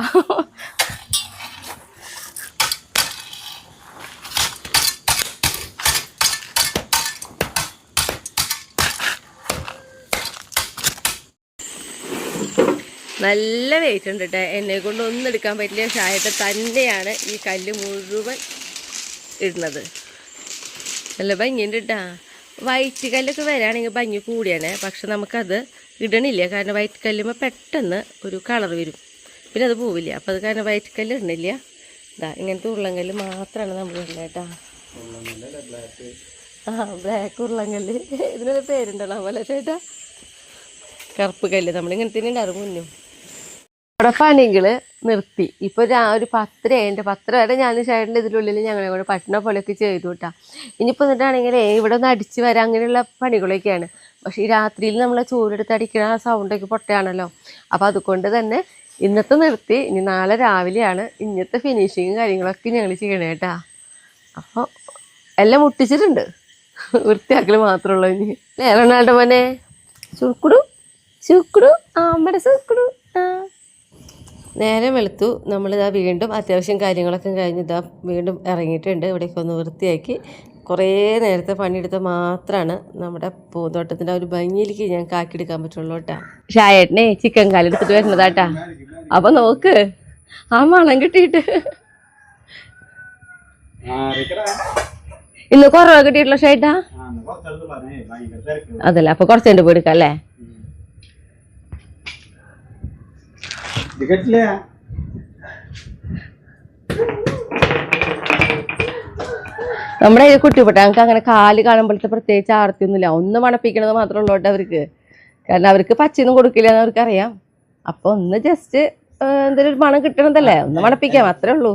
നല്ല വെയിറ്റ് ഉണ്ട് കേട്ടോ. എന്നെ കൊണ്ട് ഒന്നും എടുക്കാൻ പറ്റില്ല. ഷായിട്ട് തന്നെയാണ് ഈ കല്ല് മുഴുവൻ ഇടുന്നത്. നല്ല ഭംഗിയുണ്ട് കേട്ടോ. വൈറ്റ് കല്ലൊക്കെ വരാണെങ്കിൽ ഭംഗി കൂടിയാണ്. പക്ഷെ നമുക്കത് ഇടണില്ല. കാരണം വൈറ്റ് കല്ലുമ്പോൾ പെട്ടെന്ന് ഒരു കളർ വരും, പിന്നെ അത് പോവില്ല. അപ്പോൾ അത് കാരണം വൈറ്റ് കല്ല് ഇടണില്ല. ഇതാ ഇങ്ങനത്തെ ഉരുളങ്കല്ല് മാത്രമാണ് നമ്മൾ ഇടുന്നത് കേട്ടോ. ബ്ലാക്ക് ഉരുളങ്കല്ല്. ഇതിനൊരു പേരുണ്ടല്ലോ പോലെ ചേട്ടാ, കറുപ്പ് കല്ല്. നമ്മളിങ്ങനെ തന്നെ ഉണ്ടാകും മുന്നും. അവിടെ പണികൾ നിർത്തി. ഇപ്പോൾ ഒരു 10 വരെ ഞാൻ ഷൈഡിൽ ഇതിനുള്ളിൽ ഞങ്ങളെ കൂടെ പട്ടണ പോലെയൊക്കെ ചെയ്തു കേട്ടാ. ഇനിയിപ്പോൾ എന്നിട്ടാണെങ്കിൽ ഇവിടെ ഒന്ന് അടിച്ച് വരാം, അങ്ങനെയുള്ള പണികളൊക്കെയാണ്. പക്ഷേ ഈ രാത്രിയിൽ നമ്മൾ ചൂടെടുത്ത് അടിക്കുന്ന ആ സൗണ്ടൊക്കെ പൊട്ടയാണല്ലോ. അപ്പോൾ അതുകൊണ്ട് തന്നെ ഇന്നത്തെ നിർത്തി. ഇനി നാളെ രാവിലെയാണ് ഇന്നത്തെ ഫിനിഷിങ്ങും കാര്യങ്ങളൊക്കെ ഞങ്ങൾ ചെയ്യണേ കേട്ടാ. അപ്പോൾ എല്ലാം മുട്ടിച്ചിട്ടുണ്ട്, വൃത്തിയാക്കൽ മാത്രമുള്ളൂ ഇനി. റൊണാൾഡോ മോനെ ചുക്കുടു ചുക്കുടു അമ്മയുടെ ചുക്കുടു. നേരെ വെളുത്തു. നമ്മളിതാ വീണ്ടും അത്യാവശ്യം കാര്യങ്ങളൊക്കെ കഴിഞ്ഞ് ഇതാ വീണ്ടും ഇറങ്ങിയിട്ടുണ്ട്. ഇവിടേക്ക് ഒന്ന് വൃത്തിയാക്കി കുറേ നേരത്തെ പണിയെടുത്ത് മാത്രമാണ് നമ്മുടെ പൂന്തോട്ടത്തിൻ്റെ ഒരു ഭംഗിയിലേക്ക് ഞാൻ കാക്കിയെടുക്കാൻ പറ്റുള്ളൂ കേട്ടോ. ഷായേട്ടനെ ചിക്കൻ കാലെടുത്തിട്ട് വരുന്നതാട്ടാ. അപ്പം നോക്ക് ആ മണം കിട്ടിയിട്ട്. ഇന്ന് കുറവ് കിട്ടിയിട്ടുള്ള ഷേട്ടാ. അതല്ല അപ്പൊ കുറച്ചുണ്ട് പോയി എടുക്കാം അല്ലേ. നമ്മുടെ ഈ കുട്ടിപ്പെട്ട ഞങ്ങൾക്ക് അങ്ങനെ കാല് കാണുമ്പോഴത്തെ പ്രത്യേകിച്ച് ആർത്തിയൊന്നുമില്ല. ഒന്ന് മണപ്പിക്കണത് മാത്രമേ ഉള്ളൂ കേട്ടോ അവർക്ക്. കാരണം അവർക്ക് പച്ചയൊന്നും കൊടുക്കില്ല എന്ന് അവർക്കറിയാം. അപ്പൊ ഒന്ന് ജസ്റ്റ് എന്തെങ്കിലും ഒരു മണം കിട്ടണതല്ലേ, ഒന്ന് മണപ്പിക്കാം, അത്രേ ഉള്ളൂ.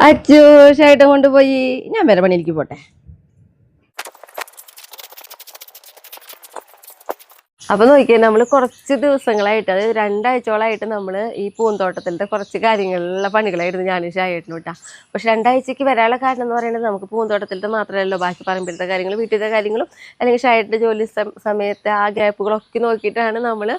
അച്ചു ഷൈട്ടും കൊണ്ടുപോയി. ഞാൻ വേറെ പണിയിലേക്ക് പോട്ടെ. അപ്പോൾ നോക്കിയാൽ നമ്മൾ കുറച്ച് ദിവസങ്ങളായിട്ട്, അതായത് 2 ആഴ്ചകളായിട്ട് നമ്മൾ ഈ പൂന്തോട്ടത്തിൻ്റെ കുറച്ച് കാര്യങ്ങളിലുള്ള പണികളായിരുന്നു ഞാൻ ഷായേട്ടനും കേട്ടോ. പക്ഷെ 2 ആഴ്ചയ്ക്ക് വരാനുള്ള കാരണം എന്ന് പറയുന്നത് നമുക്ക് പൂന്തോട്ടത്തിൻ്റെ മാത്രമല്ലോ, ബാക്കി പറമ്പിലത്തെ കാര്യങ്ങളും വീട്ടിലത്തെ കാര്യങ്ങളും അല്ലെങ്കിൽ ഷായേട്ടൻ്റെ ജോലി സമയത്ത് ആ ഗ്യാപ്പുകളൊക്കെ നോക്കിയിട്ടാണ് നമ്മൾ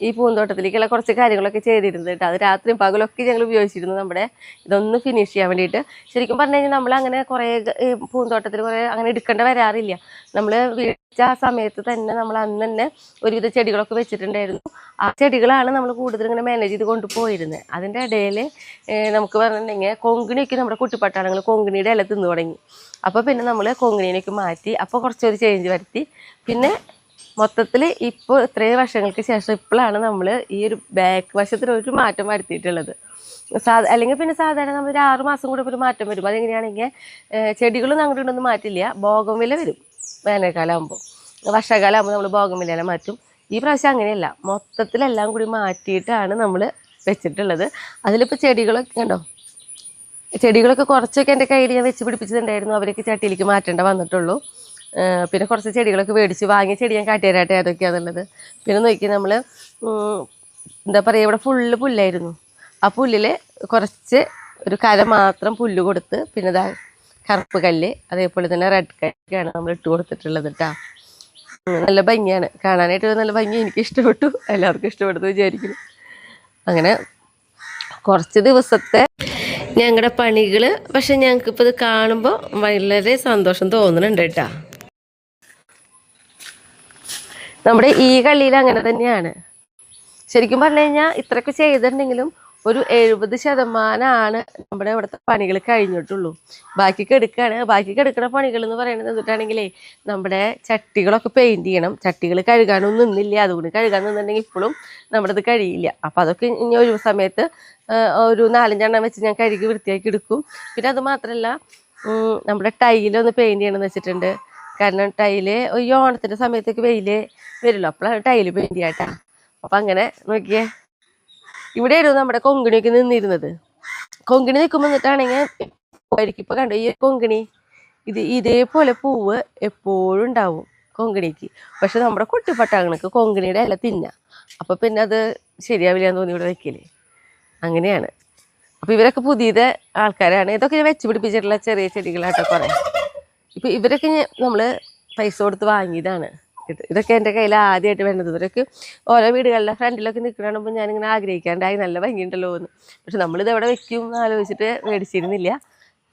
ഈ പൂന്തോട്ടത്തിലേക്കുള്ള കുറച്ച് കാര്യങ്ങളൊക്കെ ചെയ്തിരുന്നത് കേട്ടോ. അത് രാത്രിയും പകലൊക്കെ ഞങ്ങൾ ഉപയോഗിച്ചിരുന്നു നമ്മുടെ ഇതൊന്ന് ഫിനിഷ് ചെയ്യാൻ വേണ്ടിയിട്ട്. ശരിക്കും പറഞ്ഞു കഴിഞ്ഞാൽ നമ്മൾ അങ്ങനെ കുറേ പൂന്തോട്ടത്തിൽ കുറേ അങ്ങനെ എടുക്കേണ്ട വരാറില്ല. നമ്മൾ വീഴ്ച ആ സമയത്ത് തന്നെ നമ്മൾ അന്ന് തന്നെ ഒരുവിധ ചെടികളൊക്കെ വെച്ചിട്ടുണ്ടായിരുന്നു. ആ ചെടികളാണ് നമ്മൾ കൂടുതൽ ഇങ്ങനെ മാനേജ് ചെയ്ത് കൊണ്ടുപോയിരുന്നത്. അതിൻ്റെ ഇടയിൽ നമുക്ക് പറഞ്ഞിട്ടുണ്ടെങ്കിൽ കൊങ്ങിണിയൊക്കെ നമ്മുടെ കുട്ടിപ്പട്ടാളങ്ങൾ കൊങ്ങിണിയുടെ ഇല തിന്നു തുടങ്ങി. അപ്പോൾ പിന്നെ നമ്മൾ കൊങ്ങിണിയൊക്കെ മാറ്റി. അപ്പോൾ കുറച്ചൊരു ചേഞ്ച് വരുത്തി. പിന്നെ മൊത്തത്തിൽ ഇപ്പോൾ ഇത്രയും വർഷങ്ങൾക്ക് ശേഷം ഇപ്പോഴാണ് നമ്മൾ ഈ ഒരു ബാക്ക് വശത്തിൽ ഒരു മാറ്റം വരുത്തിയിട്ടുള്ളത്. അല്ലെങ്കിൽ പിന്നെ സാധാരണ നമ്മൾ ഒരു 6 മാസം കൂടെ ഒരു മാറ്റം വരും. അതെങ്ങനെയാണെങ്കിൽ ചെടികളൊന്നും അങ്ങോട്ട് ഇടൊന്നും മാറ്റില്ല, ബോഗൻവില്ല വരും വേനൽക്കാലം ആകുമ്പോൾ. വർഷകാലം ആകുമ്പോൾ നമ്മൾ ബോഗൻവില്ല മാറ്റും. ഈ പ്രാവശ്യം അങ്ങനെയല്ല, മൊത്തത്തിലെല്ലാം കൂടി മാറ്റിയിട്ടാണ് നമ്മൾ വെച്ചിട്ടുള്ളത്. അതിലിപ്പോൾ ചെടികളൊക്കെ കണ്ടോ, ചെടികളൊക്കെ കുറച്ചൊക്കെ എൻ്റെ കയ്യിൽ ഞാൻ വെച്ച് പിടിപ്പിച്ചിട്ടുണ്ടായിരുന്നു. അവരൊക്കെ ചട്ടിയിലേക്ക് മാറ്റേണ്ട വന്നിട്ടുള്ളൂ. പിന്നെ കുറച്ച് ചെടികളൊക്കെ മേടിച്ച് വാങ്ങിയ ചെടി ഞാൻ കാട്ടിത്തരാട്ടെ ഏതൊക്കെയാണെന്നുള്ളത്. പിന്നെ നോക്കി നമ്മൾ എന്താ പറയുക, ഇവിടെ ഫുള്ള് പുല്ലായിരുന്നു. ആ പുല്ലിൽ കുറച്ച് ഒരു കര മാത്രം പുല്ല് കൊടുത്ത്, പിന്നെ ഇതാ കറുപ്പ് കല്ല് അതേപോലെ തന്നെ റെഡ് കല്ലൊക്കെയാണ് നമ്മൾ ഇട്ട് കൊടുത്തിട്ടുള്ളത് കേട്ടോ. നല്ല ഭംഗിയാണ് കാണാനായിട്ട്, നല്ല ഭംഗി. എനിക്ക് ഇഷ്ടപ്പെട്ടു, എല്ലാവർക്കും ഇഷ്ടപ്പെടുന്നു വിചാരിക്കുന്നു. അങ്ങനെ കുറച്ച് ദിവസത്തെ ഞങ്ങളുടെ പണികൾ, പക്ഷെ ഞങ്ങൾക്കിപ്പോൾ ഇത് കാണുമ്പോൾ വളരെ സന്തോഷം തോന്നുന്നുണ്ട് കേട്ടോ. നമ്മുടെ ഈ കളിയിൽ അങ്ങനെ തന്നെയാണ്. ശരിക്കും പറഞ്ഞു കഴിഞ്ഞാൽ ഇത്രയൊക്കെ ചെയ്തിട്ടുണ്ടെങ്കിലും ഒരു 70% നമ്മുടെ ഇവിടുത്തെ പണികൾ കഴിഞ്ഞിട്ടുള്ളൂ. ബാക്കി കിടക്കുന്ന പണികൾ എന്ന് പറയുന്നത് എന്നിട്ടാണെങ്കിലേ നമ്മുടെ ചട്ടികളൊക്കെ പെയിൻറ്റ് ചെയ്യണം. ചട്ടികൾ കഴുകാനൊന്നും നിന്നില്ല. അതുകൊണ്ട് കഴുകാൻ നിന്നുണ്ടെങ്കിൽ ഇപ്പോഴും നമ്മുടെ ഇത് കഴിയില്ല. അപ്പോൾ അതൊക്കെ ഇനി ഒരു സമയത്ത് ഒരു 4-5 എണ്ണം വെച്ച് ഞാൻ കഴുകി വൃത്തിയാക്കി എടുക്കും. പിന്നെ അത് മാത്രമല്ല, നമ്മുടെ ടൈലൊന്ന് പെയിൻറ്റ് ചെയ്യണമെന്ന് വെച്ചിട്ടുണ്ട്. കാരണം ടൈല് ഈ ഓണത്തിൻ്റെ സമയത്തേക്ക് വെയിൽ വരുമല്ലോ, അപ്പോഴാണ് ടൈല് പെയിൻറ്റ് ചെയ്യാട്ടാ. അപ്പം അങ്ങനെ നോക്കിയേ, ഇവിടെയായിരുന്നു നമ്മുടെ കൊങ്കിണിയൊക്കെ നിന്നിരുന്നത്. കൊങ്കിണി നിൽക്കുമ്പോൾ എന്നിട്ടാണെങ്കിൽ ഇപ്പൊ കണ്ടോ ഈ കൊങ്കിണി ഇതേപോലെ പൂവ് എപ്പോഴും ഉണ്ടാവും കൊങ്കിണിക്ക്. പക്ഷെ നമ്മുടെ കുട്ടിപ്പട്ടാങ്ങൾക്ക് കൊങ്കിണിയുടെ ഇല തിന്നാം. അപ്പൊ പിന്നെ അത് ശരിയാവില്ല എന്ന് തോന്നി ഇവിടെ വെക്കല്. അങ്ങനെയാണ്. അപ്പൊ ഇവരൊക്കെ പുതിയ ആൾക്കാരാണ്. ഇതൊക്കെ ഞാൻ വെച്ച് പിടിപ്പിച്ചിട്ടുള്ള ചെറിയ ചെടികളാട്ടോ കുറെ. ഇപ്പൊ ഇവരൊക്കെ നമ്മള് പൈസ കൊടുത്ത് വാങ്ങിയതാണ്. ഇതൊക്കെ എൻ്റെ കയ്യിൽ ആദ്യമായിട്ട് വേണ്ടത്. ഇവരൊക്കെ ഓരോ വീടുകളുടെ ഫ്രണ്ടിലൊക്കെ നിൽക്കണമ്പോൾ ഞാനിങ്ങനെ ആഗ്രഹിക്കാണ്ടായി, നല്ല ഭംഗിയുണ്ടല്ലോ എന്ന്. പക്ഷെ നമ്മളിത് എവിടെ വെക്കും എന്ന് ആലോചിച്ചിട്ട് മേടിച്ചിരുന്നില്ല.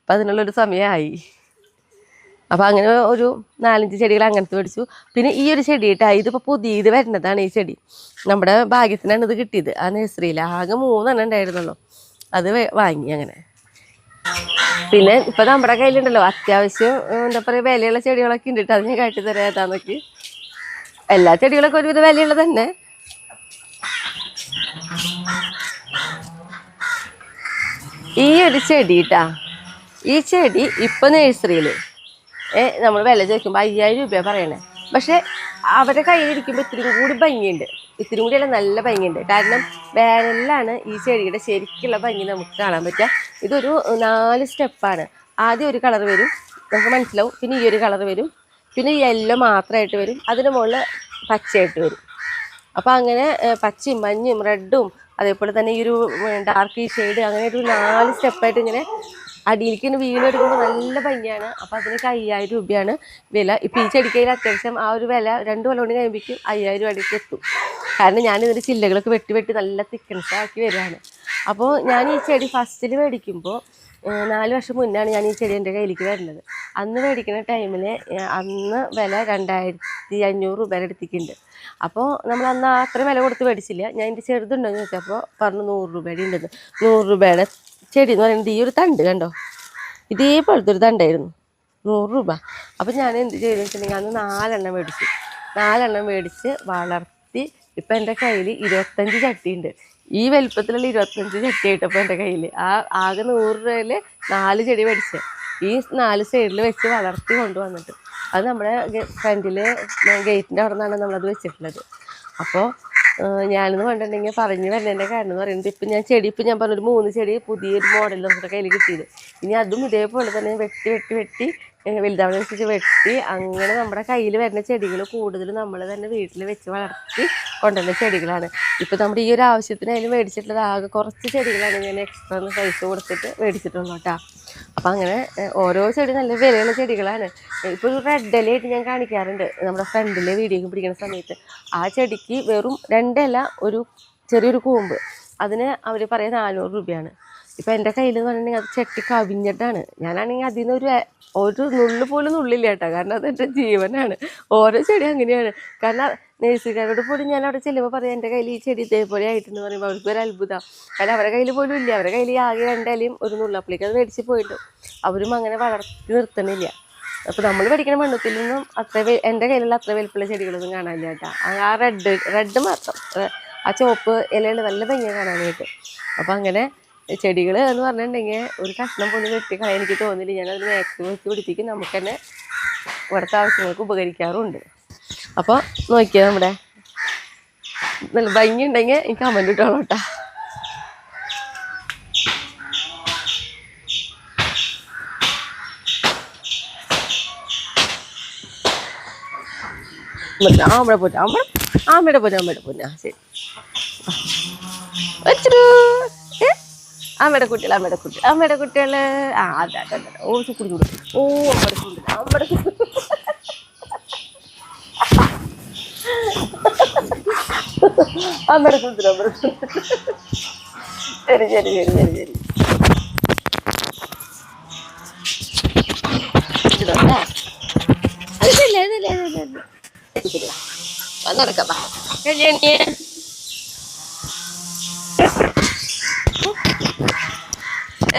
അപ്പം അതിനുള്ളൊരു സമയമായി. അപ്പം അങ്ങനെ ഒരു 4-5 ചെടികൾ അങ്ങനത്തെ മേടിച്ചു. പിന്നെ ഈ ഒരു ചെടി കേട്ടോ, ഇതിപ്പോൾ പുതിയത് വരുന്നതാണ് ഈ ചെടി. നമ്മുടെ ഭാഗ്യത്തിനാണ് ഇത് കിട്ടിയത്. ആ നഴ്സറിയിൽ ആകെ 3 എണ്ണം ഉണ്ടായിരുന്നുള്ളൂ. അത് വാങ്ങി അങ്ങനെ. പിന്നെ ഇപ്പം നമ്മുടെ കയ്യിലുണ്ടല്ലോ അത്യാവശ്യം എന്താ പറയുക വിലയുള്ള ചെടികളൊക്കെ ഉണ്ട് കേട്ടോ. അത് ഞാൻ കാട്ടി തരാം ഏതാന്നൊക്കെ. എല്ലാ ചെടികളൊക്കെ ഒരുവിധ വിലയുള്ളത് തന്നെ. ഈ ഒരു ചെടി കേട്ടാ, ഈ ചെടി ഇപ്പൊ നഴ്സറിയിൽ നമ്മൾ വില ചോദിക്കുമ്പോൾ 5000 രൂപയാണ് പറയണേ. പക്ഷെ അവരുടെ കയ്യിലിരിക്കുമ്പോൾ ഇത്തിരി കൂടി ഭംഗിയുണ്ട്. ഇത്തിരി കൂടിയല്ല, നല്ല ഭംഗിയുണ്ട്. കാരണം വേനലിലാണ് ഈ ചെടിയുടെ ശരിക്കുള്ള ഭംഗി നമുക്ക് കാണാൻ പറ്റുക. ഇതൊരു 4 സ്റ്റെപ്പാണ്. ആദ്യം ഒരു കളർ വരും, നമുക്ക് മനസ്സിലാവും. പിന്നെ ഈ ഒരു കളർ വരും, പിന്നെ യെല്ലോ മാത്രമായിട്ട് വരും, അതിന് മുകളിൽ പച്ചയായിട്ട് വരും. അപ്പോൾ അങ്ങനെ പച്ചയും മഞ്ഞയും റെഡും അതേപോലെ തന്നെ ഈ ഒരു ഡാർക്ക് ഷെയ്ഡ്, അങ്ങനെ ഒരു 4 സ്റ്റെപ്പായിട്ട് ഇങ്ങനെ അടിയിലേക്ക് ഇങ്ങനെ വീണെടുക്കുമ്പോൾ നല്ല ഭംഗിയാണ്. അപ്പോൾ അതിനൊക്കെ 5000 രൂപയാണ് വില. ഇപ്പോൾ ഈ ചെടിക്കയിൽ അത്യാവശ്യം ആ ഒരു വില 2 കൊല്ലം കൊണ്ട് കഴിയുമ്പോഴേക്കും 5000 രൂപയ്ക്ക് എത്തും. കാരണം ഞാനിതിൻ്റെ ചില്ലകളൊക്കെ വെട്ടി നല്ല തിക്കൻസ് ആക്കി വരികയാണ്. അപ്പോൾ ഞാൻ ഈ ചെടി ഫസ്റ്റിൽ മേടിക്കുമ്പോൾ 4 വർഷം മുന്നാണ് ഞാൻ ഈ ചെടി എൻ്റെ കയ്യിലേക്ക് വരുന്നത്. അന്ന് മേടിക്കുന്ന ടൈമിൽ അന്ന് വില 2500 രൂപയുടെ അടുത്തേക്കുണ്ട്. അപ്പോൾ നമ്മൾ അന്ന് അത്രയും വില കൊടുത്ത് മേടിച്ചില്ല. ഞാൻ എൻ്റെ ചെറുതുണ്ടെന്ന് ചോദിച്ചപ്പോൾ പറഞ്ഞു 100 രൂപയുടെ ഉണ്ടെന്ന്. 100 രൂപയുടെ ചെടി എന്ന് പറയുന്നത് ഈ ഒരു തണ്ട് കണ്ടോ, ഇതേപോലത്തെ ഒരു തണ്ടായിരുന്നു, 100 രൂപ. അപ്പം ഞാൻ എന്ത് ചെയ്തെന്ന് വെച്ചിട്ടുണ്ടെങ്കിൽ അന്ന് 4 എണ്ണം മേടിച്ചു. 4 എണ്ണം മേടിച്ച് വളർത്തി. ഇപ്പം എൻ്റെ കയ്യിൽ 25 ചട്ടിയുണ്ട്. ഈ വലുപ്പത്തിലുള്ള 25 ചട്ടിയായിട്ടപ്പോൾ എൻ്റെ കയ്യിൽ ആകെ 100 രൂപയിൽ 4 ചെടി മേടിച്ചത്. ഈ 4 സൈഡിൽ വെച്ച് വളർത്തി കൊണ്ടുവന്നിട്ട് അത് നമ്മുടെ ഫ്രണ്ടിൽ ഗേറ്റിൻ്റെ അവിടെ നിന്നാണ് നമ്മളത് വെച്ചിട്ടുള്ളത്. അപ്പോൾ ഞാനെന്ന് പറഞ്ഞിട്ടുണ്ടെങ്കിൽ പറഞ്ഞു വരുന്നതിൻ്റെ കാരണം എന്ന് പറയുന്നത്, ഇപ്പം ഞാൻ പറഞ്ഞൊരു 3 ചെടി പുതിയൊരു മോഡൽ നമ്മുടെ കയ്യിൽ കിട്ടിയത്. ഇനി അതും ഇതേപോലെ തന്നെ വെട്ടി വലുതാവുന്നതനുസരിച്ച് വെട്ടി അങ്ങനെ നമ്മുടെ കയ്യിൽ വരുന്ന ചെടികൾ കൂടുതലും നമ്മൾ തന്നെ വീട്ടിൽ വെച്ച് വളർത്തി കൊണ്ടുവരുന്ന ചെടികളാണ്. ഇപ്പം നമ്മുടെ ഈ ഒരു ആവശ്യത്തിനായാലും മേടിച്ചിട്ടുള്ളത് ആകെ കുറച്ച് ചെടികളാണ് ഞാൻ എക്സ്ട്രാ പൈസ കൊടുത്തിട്ട് മേടിച്ചിട്ടുള്ളൂ കേട്ടോ. അപ്പം അങ്ങനെ ഓരോ ചെടി നല്ല വിലയുള്ള ചെടികളാണ്. ഇപ്പോൾ ഒരു റെഡ് ഇലയായിട്ട് ഞാൻ കാണിക്കാറുണ്ട് നമ്മുടെ ഫ്രണ്ടിലെ വീഡിയോ പിടിക്കുന്ന സമയത്ത്. ആ ചെടിക്ക് വെറും 2 ഇല ഒരു ചെറിയൊരു കൂമ്പ്, അതിന് അവർ പറയുക 400 രൂപയാണ്. ഇപ്പം എൻ്റെ കയ്യിൽ എന്ന് പറഞ്ഞിട്ടുണ്ടെങ്കിൽ അത് ചെട്ടി കവിഞ്ഞിട്ടാണ്. ഞാനാണെങ്കിൽ അതിൽ നിന്ന് ഒരു നുള്ളു പോലും നുള്ളില്ല കേട്ടോ. കാരണം അതെൻ്റെ ജീവനാണ്. ഓരോ ചെടി അങ്ങനെയാണ്. കാരണം നേഴ്സറിക്കാരോട് പോലും ഞാൻ അവിടെ ചെല്ലുമ്പോൾ പറയാം എൻ്റെ കയ്യിൽ ഈ ചെടി ഇതേപോലെ ആയിട്ടെന്ന് പറയുമ്പോൾ അവർക്കൊരു അത്ഭുതം. കാരണം അവരുടെ കയ്യിൽ പോലും ഇല്ല. അവരുടെ കയ്യിൽ ആകെ 2 ഇലയും ഒരു നുള്ളപ്പളിക്ക് അത് മേടിച്ച് പോയിട്ട് അവരും അങ്ങനെ വളർത്തി നിർത്തണില്ല. അപ്പോൾ നമ്മൾ പഠിക്കുന്ന മണ്ണത്തിൽ നിന്നും എൻ്റെ കയ്യിലുള്ള അത്ര വലിപ്പുള്ള ചെടികളൊന്നും കാണാനില്ല കേട്ടോ. ആ റെഡ് മാത്രം, ആ ചുവപ്പ് ഇലകൾ നല്ല ഭംഗിയാണ് കാണാനായിട്ട്. അപ്പോൾ അങ്ങനെ ചെടികൾ എന്ന് പറഞ്ഞിട്ടുണ്ടെങ്കിൽ ഒരു കഷ്ണം പോലും വെട്ടിക്കളയാൻ എനിക്ക് തോന്നില്ല. ഞാനതിന് മാക്സിമം വെച്ച് പിടിപ്പിക്കും. നമുക്ക് തന്നെ ഇവിടുത്തെ ആവശ്യങ്ങൾക്ക് ഉപകരിക്കാറുണ്ട്. അപ്പോൾ നോക്കിയാൽ നമ്മുടെ നല്ല ഭംഗി ഉണ്ടെങ്കിൽ എനിക്ക് കമൻറ്റ് ഇട്ടോളൂ കേട്ടോ. ആമ്മയുടെ പൊന്ന ശരി വെച്ചു. അമ്മയുടെ കുട്ടികൾ ആ അതെ ഓ കുടി ഓ അമ്മയുടെ ശരി നടക്കാം.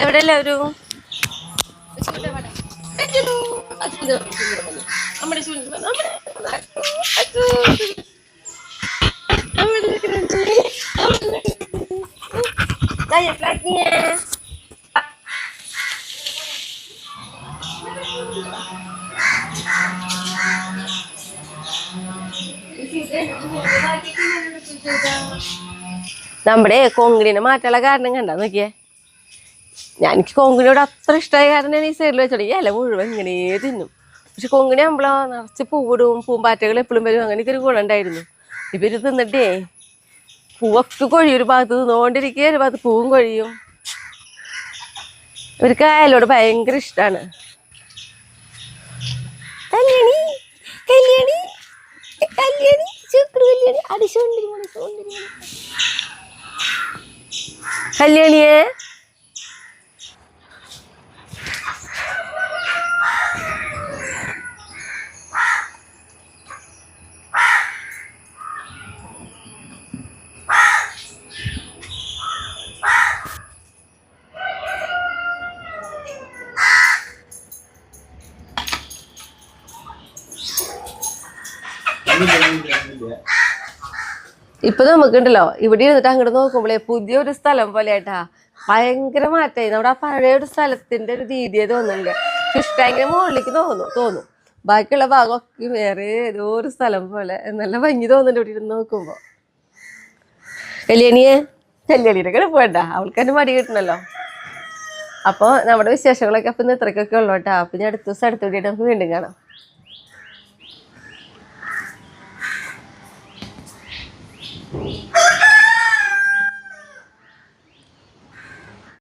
എവിടെ എല്ലാവരും നമ്മുടെ കൊങ്ങിനെ മാറ്റാനുള്ള കാരണം കണ്ട നോക്കിയേ. എനിക്ക് കൊങ്ങിനോട് അത്ര ഇഷ്ടമായ കാരണം ഞാൻ ഈ സൈഡിൽ വെച്ചോളൂ. ഈ ഇല മുഴുവൻ ഇങ്ങനെ തിന്നും. പക്ഷെ കൊങ്ങിണി ആകുമ്പോഴോ നിറച്ച് പൂവിടും, പൂമ്പാറ്റകൾ എപ്പോഴും വരും, അങ്ങനെയൊക്കെ ഒരു ഗുണം ഉണ്ടായിരുന്നു. ഇവര് തിന്നിട്ടേ പൂവൊക്കെ കൊഴിയും. ഒരു ഭാഗത്ത് തിന്നുകൊണ്ടിരിക്കുക, ഒരു ഭാഗത്ത് പൂവും കൊഴിയും. ഇവർക്ക് അയലോട് ഭയങ്കര ഇഷ്ടമാണ്. കല്യാണി കല്യാണി കല്യാണി ചുക്രു കല്യാണി കല്യാണിയെ ഇപ്പൊ നമുക്കുണ്ടല്ലോ ഇവിടെ ഇരുന്നിട്ട് അങ്ങോട്ട് നോക്കുമ്പോളേ പുതിയൊരു സ്ഥലം പോലെ ആയിട്ടാ. ഭയങ്കര മാറ്റായി. നമ്മുടെ ആ പഴയ ഒരു സ്ഥലത്തിന്റെ ഒരു രീതിയെ തോന്നുന്നില്ല. ഫിഷ് ടാങ്കിന് മുകളിലേക്ക് തോന്നും. ബാക്കിയുള്ള ഭാഗമൊക്കെ വേറെ ഏതോ ഒരു സ്ഥലം പോലെ നല്ല ഭംഗി തോന്നുന്നുണ്ട് ഇവിടെ ഇരുന്ന് നോക്കുമ്പോ. കല്യാണിയുടെ കിടപ്പ് വേണ്ട, അവൾക്ക് തന്നെ മടി കിട്ടണല്ലോ. അപ്പൊ നമ്മുടെ വിശേഷങ്ങളൊക്കെ അപ്പൊ ഇന്ന് ഇത്രയ്ക്കൊക്കെ ഉള്ളു കേട്ടാ. അപ്പൊ ഞാൻ അടുത്ത ദിവസം അടുത്ത വീഡിയോ നമുക്ക് വീണ്ടും കാണാം.